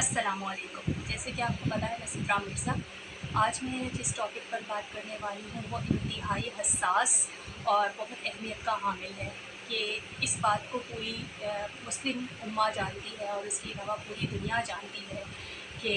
السلام علیکم۔ جیسے کہ آپ کو پتہ ہے، میں سفرا مرزا۔ آج میں جس ٹاپک پر بات کرنے والی ہوں وہ انتہائی حساس اور بہت اہمیت کا حامل ہے کہ اس بات کو پوری مسلم امہ جانتی ہے اور اس کے علاوہ پوری دنیا جانتی ہے کہ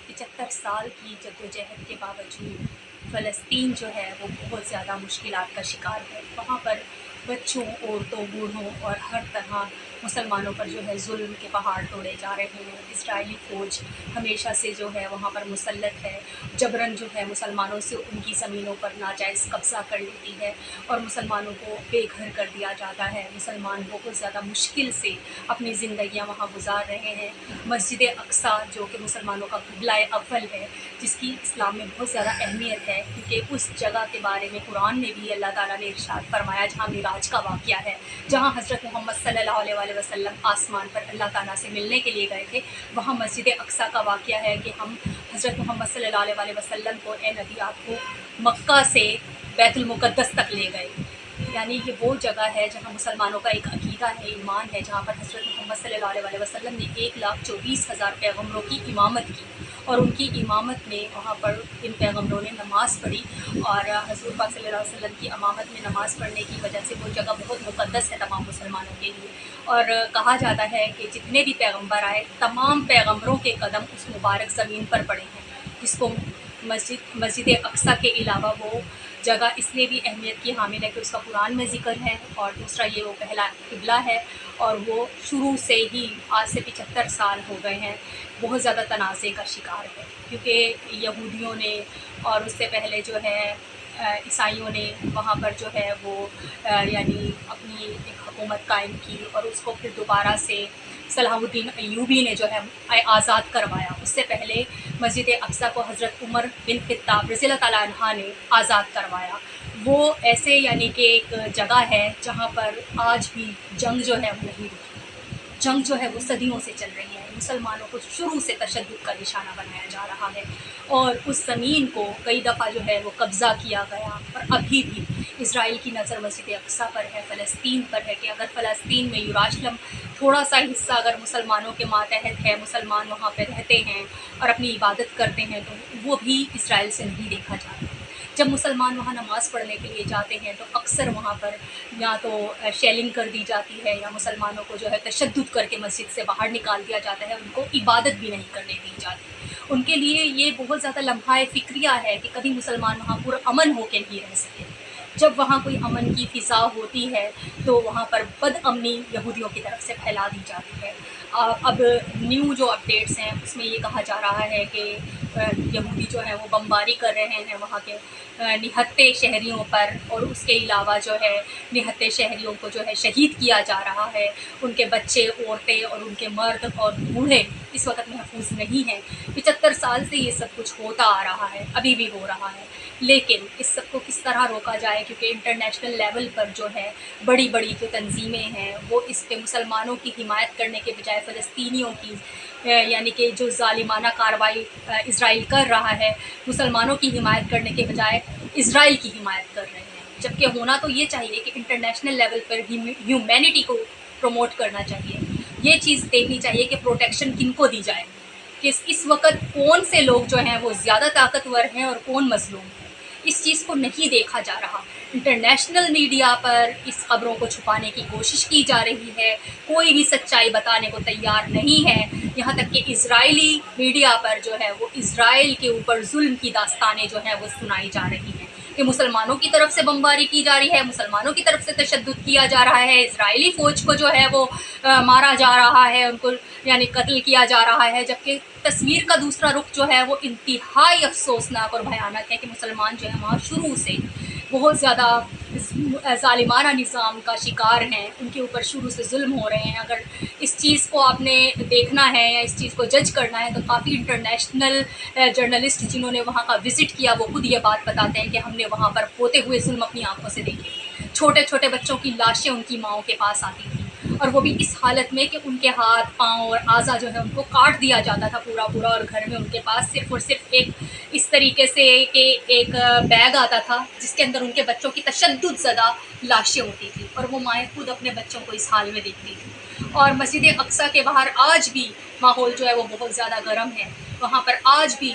75 سال کی جدوجہد کے باوجود فلسطین جو ہے وہ بہت زیادہ مشکلات کا شکار ہے۔ وہاں پر بچوں، عورتوں، بوڑھوں اور ہر طرح مسلمانوں پر جو ہے ظلم کے پہاڑ توڑے جا رہے ہیں۔ اسرائیلی فوج ہمیشہ سے جو ہے وہاں پر مسلط ہے، جبراً جو ہے مسلمانوں سے ان کی زمینوں پر ناجائز قبضہ کر لیتی ہے اور مسلمانوں کو بے گھر کر دیا جاتا ہے۔ مسلمان بہت زیادہ مشکل سے اپنی زندگیاں وہاں گزار رہے ہیں۔ مسجد اقصیٰ جو کہ مسلمانوں کا قبلہ اول ہے، جس کی اسلام میں بہت زیادہ اہمیت ہے، کیونکہ اس جگہ کے بارے میں قرآن میں بھی اللہ تعالیٰ نے ارشاد فرمایا، جہاں معراج کا واقعہ ہے، جہاں حضرت محمد صلی اللہ علیہ وآلہ وسلم آسمان پر اللہ تعالیٰ سے ملنے کے لیے گئے تھے، وہاں مسجد اقصیٰ کا واقعہ ہے کہ ہم حضرت محمد صلی اللہ علیہ وآلہ وسلم کو، اے نبی، آپ کو مکہ سے بیت المقدس تک لے گئے۔ یعنی یہ وہ جگہ ہے جہاں مسلمانوں کا ایک عقیدہ ہے، ایمان ہے، جہاں پر حضرت محمد صلی اللہ علیہ وآلہ وسلم نے 1,24,000 پیغمبروں کی امامت کی، اور ان کی امامت میں وہاں پر ان پیغمبروں نے نماز پڑھی، اور حضور پاک صلی اللہ علیہ وسلم کی امامت میں نماز پڑھنے کی وجہ سے وہ جگہ بہت مقدس ہے تمام مسلمانوں کے لیے۔ اور کہا جاتا ہے کہ جتنے بھی پیغمبر آئے، تمام پیغمبروں کے قدم اس مبارک زمین پر پڑے ہیں، جس کو مسجد اقصیٰ کے علاوہ وہ جگہ اس لیے بھی اہمیت کی حامل ہے کہ اس کا قرآن میں ذکر ہے، اور دوسرا یہ وہ پہلا قبلہ ہے، اور وہ شروع سے ہی آج سے 75 سال ہو گئے ہیں بہت زیادہ تنازع کا شکار ہے، کیونکہ یہودیوں نے اور اس سے پہلے جو ہے عیسائیوں نے وہاں پر جو ہے وہ یعنی اپنی ایک حکومت قائم کی، اور اس کو پھر دوبارہ سے صلاح الدین ایوبی نے جو ہے آزاد کروایا۔ اس سے پہلے مسجد اقصیٰ کو حضرت عمر بن خطاب رضی اللہ تعالیٰ عنہ نے آزاد کروایا۔ وہ ایسے یعنی کہ ایک جگہ ہے جہاں پر آج بھی جنگ جو ہے وہ نہیں رکی، جنگ جو ہے وہ صدیوں سے چل رہی ہے، مسلمانوں کو شروع سے تشدد کا نشانہ بنایا جا رہا ہے، اور اس زمین کو کئی دفعہ جو ہے وہ قبضہ کیا گیا، اور ابھی بھی اسرائیل کی نظر مسجد اقصیٰ پر ہے، فلسطین پر ہے، کہ اگر فلسطین میں یروشلم تھوڑا سا حصہ اگر مسلمانوں کے ماتحت ہے، مسلمان وہاں پہ رہتے ہیں اور اپنی عبادت کرتے ہیں، تو وہ بھی اسرائیل سے نہیں دیکھا جاتا۔ جب مسلمان وہاں نماز پڑھنے کے لیے جاتے ہیں تو اکثر وہاں پر یا تو شیلنگ کر دی جاتی ہے، یا مسلمانوں کو جو ہے تشدد کر کے مسجد سے باہر نکال دیا جاتا ہے، ان کو عبادت بھی نہیں کرنے دی جاتی۔ ان کے لیے یہ بہت زیادہ لمحہ فکریہ ہے کہ کبھی مسلمان وہاں پرامن ہو کے نہیں رہ سکے۔ جب وہاں کوئی امن کی فضا ہوتی ہے تو وہاں پر بد امنی یہودیوں کی طرف سے پھیلا دی جاتی ہے۔ اب نیو جو اپڈیٹس ہیں اس میں یہ کہا جا رہا ہے کہ یہودی جو ہیں وہ بمباری کر رہے ہیں وہاں کے نہتے شہریوں پر، اور اس کے علاوہ جو ہے نہتے شہریوں کو جو ہے شہید کیا جا رہا ہے، ان کے بچے، عورتیں اور ان کے مرد اور بوڑھے اس وقت محفوظ نہیں ہیں۔ 75 سال سے یہ سب کچھ ہوتا آ رہا ہے، ابھی بھی ہو رہا ہے، لیکن اس سب کو کس طرح روکا جائے، کیونکہ انٹرنیشنل لیول پر جو ہے بڑی بڑی جو تنظیمیں ہیں وہ اس پہ مسلمانوں کی حمایت کرنے کے بجائے فلسطینیوں کی یعنی کہ جو ظالمانہ کارروائی اسرائیل کر رہا ہے، مسلمانوں کی حمایت کرنے کے بجائے اسرائیل کی حمایت کر رہے ہیں، جبکہ ہونا تو یہ چاہیے کہ انٹرنیشنل لیول پر ہیومینٹی کو پروموٹ کرنا چاہیے۔ یہ چیز دیکھنی چاہیے کہ پروٹیکشن کن کو دی جائے، کہ اس وقت کون سے لوگ جو ہیں وہ زیادہ طاقتور ہیں اور کون مظلوم ہیں، اس چیز کو نہیں دیکھا جا رہا۔ انٹرنیشنل میڈیا پر اس خبروں کو چھپانے کی کوشش کی جا رہی ہے، کوئی بھی سچائی بتانے کو تیار نہیں ہے، یہاں تک کہ اسرائیلی میڈیا پر جو ہے وہ اسرائیل کے اوپر ظلم کی داستانیں جو ہیں وہ سنائی جا رہی ہیں، کہ مسلمانوں کی طرف سے بمباری کی جا رہی ہے، مسلمانوں کی طرف سے تشدد کیا جا رہا ہے، اسرائیلی فوج کو جو ہے وہ مارا جا رہا ہے، ان کو یعنی قتل کیا جا رہا ہے، جبکہ تصویر کا دوسرا رخ جو ہے وہ انتہائی افسوسناک اور بھیانک ہے کہ مسلمان جو ہے وہاں شروع سے بہت زیادہ ظالمانہ نظام کا شکار ہیں، ان کے اوپر شروع سے ظلم ہو رہے ہیں۔ اگر اس چیز کو آپ نے دیکھنا ہے یا اس چیز کو جج کرنا ہے تو کافی انٹرنیشنل جرنلسٹ جنہوں نے وہاں کا وزٹ کیا وہ خود یہ بات بتاتے ہیں کہ ہم نے وہاں پر ہوتے ہوئے ظلم اپنی آنکھوں سے دیکھے، چھوٹے چھوٹے بچوں کی لاشیں ان کی ماؤں کے پاس آتی تھیں، اور وہ بھی اس حالت میں کہ ان کے ہاتھ، پاؤں اور اعضاء جو ہے ان کو کاٹ دیا جاتا تھا پورا پورا، اور گھر میں ان کے پاس صرف اور صرف ایک اس طریقے سے کہ ایک بیگ آتا تھا جس کے اندر ان کے بچوں کی تشدد زدہ لاشیں ہوتی تھی، اور وہ مائیں خود اپنے بچوں کو اس حال میں دیکھتی تھیں۔ اور مسجد اقصیٰ کے باہر آج بھی ماحول جو ہے وہ بہت زیادہ گرم ہے. وہاں پر آج بھی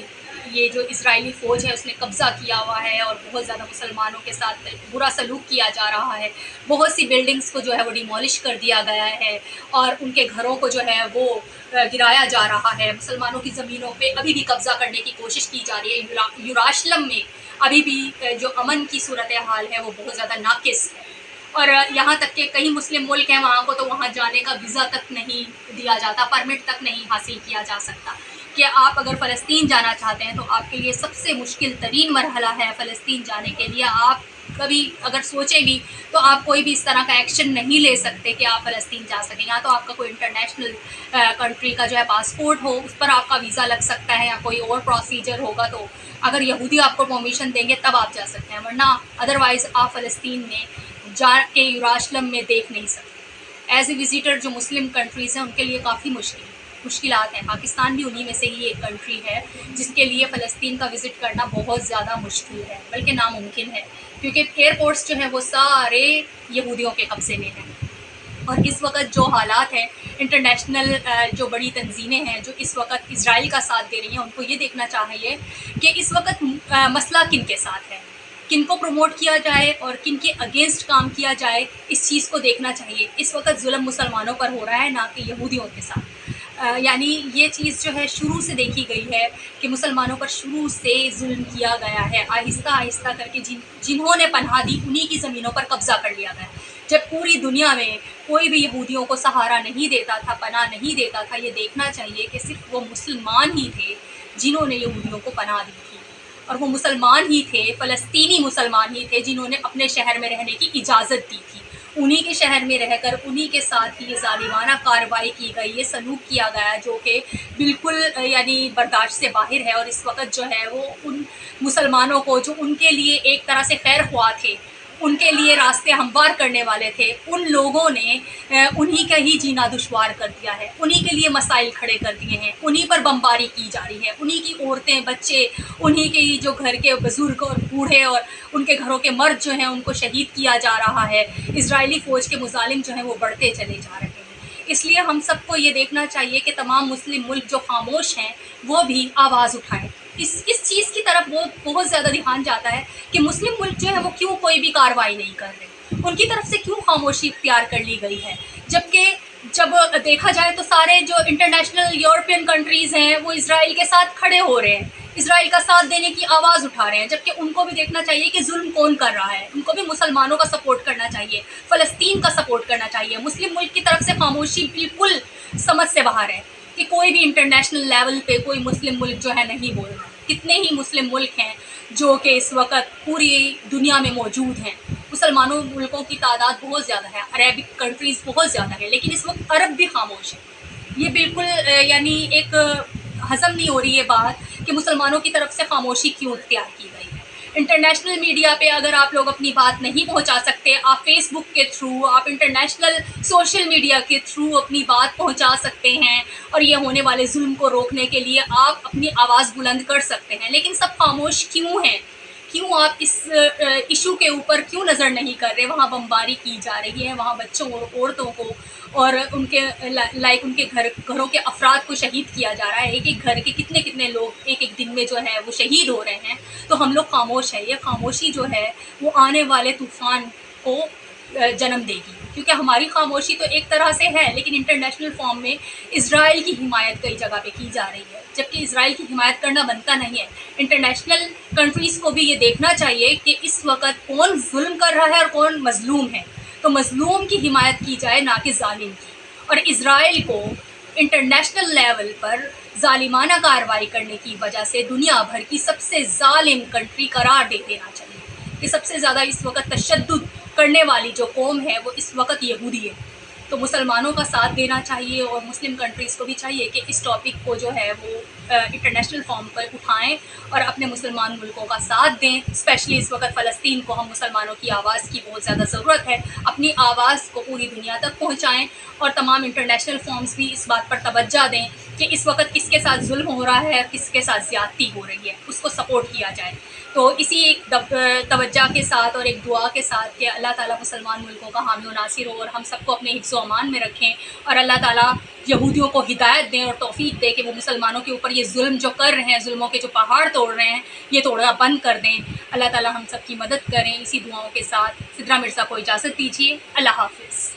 یہ جو اسرائیلی فوج ہے اس نے قبضہ کیا ہوا ہے اور بہت زیادہ مسلمانوں کے ساتھ برا سلوک کیا جا رہا ہے. بہت سی بلڈنگز کو جو ہے وہ ڈیمولش کر دیا گیا ہے اور ان کے گھروں کو جو ہے وہ گرایا جا رہا ہے. مسلمانوں کی زمینوں پہ ابھی بھی قبضہ کرنے کی کوشش کی جا رہی ہے. یوراشلم میں ابھی بھی جو امن کی صورتحال ہے وہ بہت زیادہ ناقص ہے. اور یہاں تک کہ کئی مسلم ملک ہیں وہاں کو تو وہاں جانے کا ویزا تک نہیں دیا جاتا، پرمٹ تک نہیں حاصل کیا جا سکتا. کہ آپ اگر فلسطین جانا چاہتے ہیں تو آپ کے لیے سب سے مشکل ترین مرحلہ ہے فلسطین جانے کے لیے. آپ کبھی اگر سوچیں بھی تو آپ کوئی بھی اس طرح کا ایکشن نہیں لے سکتے کہ آپ فلسطین جا سکیں. یا تو آپ کا کوئی انٹرنیشنل کنٹری کا جو ہے پاسپورٹ ہو، اس پر آپ کا ویزا لگ سکتا ہے، یا کوئی اور پروسیجر ہوگا تو اگر یہودی آپ کو پرمیشن دیں گے تب آپ جا سکتے ہیں، ورنہ ادروائز آپ فلسطین میں جا کے یوراشلم میں دیکھ نہیں سکتے. ایز اے وزیٹر جو مسلم کنٹریز ہیں ان کے لیے کافی مشکلات ہیں. پاکستان بھی انہی میں سے ہی ایک کنٹری ہے جس کے لیے فلسطین کا وزٹ کرنا بہت زیادہ مشکل ہے، بلکہ ناممکن ہے، کیونکہ ایئرپورٹس جو ہیں وہ سارے یہودیوں کے قبضے میں ہیں. اور اس وقت جو حالات ہیں، انٹرنیشنل جو بڑی تنظیمیں ہیں جو اس وقت اسرائیل کا ساتھ دے رہی ہیں، ان کو یہ دیکھنا چاہیے کہ اس وقت مسئلہ کن کے ساتھ ہے، کن کو پروموٹ کیا جائے اور کن کے اگینسٹ کام کیا جائے. اس چیز کو دیکھنا چاہیے. اس وقت ظلم مسلمانوں پر ہو رہا ہے، نہ کہ یہودیوں کے ساتھ. یعنی یہ چیز جو ہے شروع سے دیکھی گئی ہے کہ مسلمانوں پر شروع سے ظلم کیا گیا ہے، آہستہ آہستہ کر کے جنہوں نے پناہ دی انہی کی زمینوں پر قبضہ کر لیا گیا. جب پوری دنیا میں کوئی بھی یہودیوں کو سہارا نہیں دیتا تھا، پناہ نہیں دیتا تھا. یہ دیکھنا چاہیے کہ صرف وہ مسلمان ہی تھے جنہوں نے یہودیوں کو پناہ دی تھی، اور وہ مسلمان ہی تھے، فلسطینی مسلمان ہی تھے جنہوں نے اپنے شہر میں رہنے کی اجازت دی تھی. انہی کے شہر میں رہ کر انہی کے ساتھ ہی یہ ظالمانہ کارروائی کی گئی، یہ سلوک کیا گیا جو کہ بالکل یعنی برداشت سے باہر ہے. اور اس وقت جو ہے وہ ان مسلمانوں کو جو ان کے لیے ایک طرح سے خیر خواہ تھے، ان کے لیے راستے ہموار کرنے والے تھے، ان لوگوں نے انہی کا ہی جینا دشوار کر دیا ہے، انہی کے لیے مسائل کھڑے کر دیے ہیں، انہی پر بمباری کی جا رہی ہے. انہی کی عورتیں، بچے، انہی کے ہی جو گھر کے بزرگ اور بوڑھے اور ان کے گھروں کے مرد جو ہیں ان کو شہید کیا جا رہا ہے. اسرائیلی فوج کے مظالم جو ہیں وہ بڑھتے چلے جا رہے ہیں. اس لیے ہم سب کو یہ دیکھنا چاہیے کہ تمام مسلم ملک جو خاموش ہیں وہ بھی آواز اٹھائیں. اس چیز کی طرف وہ بہت زیادہ دھیان جاتا ہے کہ مسلم ملک جو ہے وہ کیوں کوئی بھی کارروائی نہیں کر رہے، ان کی طرف سے کیوں خاموشی اختیار کر لی گئی ہے. جبکہ جب دیکھا جائے تو سارے جو انٹرنیشنل یورپین کنٹریز ہیں وہ اسرائیل کے ساتھ کھڑے ہو رہے ہیں، اسرائیل کا ساتھ دینے کی آواز اٹھا رہے ہیں. جبکہ ان کو بھی دیکھنا چاہیے کہ ظلم کون کر رہا ہے، ان کو بھی مسلمانوں کا سپورٹ کرنا چاہیے، فلسطین کا سپورٹ کرنا چاہیے. مسلم ملک کی طرف سے خاموشی بالکل سمجھ سے باہر ہے کہ کوئی بھی انٹرنیشنل لیول پہ کوئی مسلم ملک جو ہے نہیں بول رہا. کتنے ہی مسلم ملک ہیں جو کہ اس وقت پوری دنیا میں موجود ہیں. مسلمانوں ملکوں کی تعداد بہت زیادہ ہے، عربک کنٹریز بہت زیادہ ہے، لیکن اس وقت عرب بھی خاموش ہے. یہ بالکل یعنی ایک ہضم نہیں ہو رہی یہ بات کہ مسلمانوں کی طرف سے خاموشی کیوں اختیار کی گئی ہے. انٹرنیشنل میڈیا پہ اگر آپ لوگ اپنی بات نہیں پہنچا سکتے، آپ فیس بک کے تھرو، آپ انٹرنیشنل سوشل میڈیا کے تھرو اپنی بات پہنچا سکتے ہیں، اور یہ ہونے والے ظلم کو روکنے کے لیے آپ اپنی آواز بلند کر سکتے ہیں. لیکن سب خاموش کیوں ہیں؟ کیوں آپ اس ایشو کے اوپر کیوں نظر نہیں کر رہے؟ وہاں بمباری کی جا رہی ہے، وہاں بچوں اور عورتوں کو اور ان کے ان کے گھروں کے افراد کو شہید کیا جا رہا ہے. ایک ایک گھر کے کتنے لوگ ایک ایک دن میں جو ہے وہ شہید ہو رہے ہیں. تو ہم لوگ خاموش ہیں. یہ خاموشی جو ہے وہ آنے والے طوفان کو جنم دے گی، کیونکہ ہماری خاموشی تو ایک طرح سے ہے، لیکن انٹرنیشنل فارم میں اسرائیل کی حمایت کئی جگہ پہ کی جا رہی ہے، جبکہ اسرائیل کی حمایت کرنا بنتا نہیں ہے. انٹرنیشنل کنٹریز کو بھی یہ دیکھنا چاہیے کہ اس وقت کون ظلم کر رہا ہے اور کون مظلوم ہے. تو مظلوم کی حمایت کی جائے، نہ کہ ظالم کی. اور اسرائیل کو انٹرنیشنل لیول پر ظالمانہ کارروائی کرنے کی وجہ سے دنیا بھر کی سب سے ظالم کنٹری قرار دے دینا چاہیے. کہ سب سے زیادہ اس وقت تشدد کرنے والی جو قوم ہے وہ اس وقت یہودی ہے. تو مسلمانوں کا ساتھ دینا چاہیے، اور مسلم کنٹریز کو بھی چاہیے کہ اس ٹاپک کو جو ہے وہ انٹرنیشنل فارم پر اٹھائیں اور اپنے مسلمان ملکوں کا ساتھ دیں. اسپیشلی اس وقت فلسطین کو ہم مسلمانوں کی آواز کی بہت زیادہ ضرورت ہے. اپنی آواز کو پوری دنیا تک پہنچائیں، اور تمام انٹرنیشنل فارمز بھی اس بات پر توجہ دیں کہ اس وقت کس کے ساتھ ظلم ہو رہا ہے، کس کے ساتھ زیادتی ہو رہی ہے، اس کو سپورٹ کیا جائے. تو اسی ایک توجہ کے ساتھ اور ایک دعا کے ساتھ کہ اللہ تعالیٰ مسلمان ملکوں کا حامی و ناصر ہو، اور ہم سب کو اپنے حفظ و و امان میں رکھیں، اور اللہ تعالیٰ یہودیوں کو ہدایت دیں اور توفیق دے کہ وہ مسلمانوں کے اوپر یہ ظلم جو کر رہے ہیں، ظلموں کے جو پہاڑ توڑ رہے ہیں، یہ توڑنا بند کر دیں۔ اللہ تعالیٰ ہم سب کی مدد کریں۔ اسی دعاؤں کے ساتھ سدرا مرزا کو اجازت دیجیے۔ اللہ حافظ۔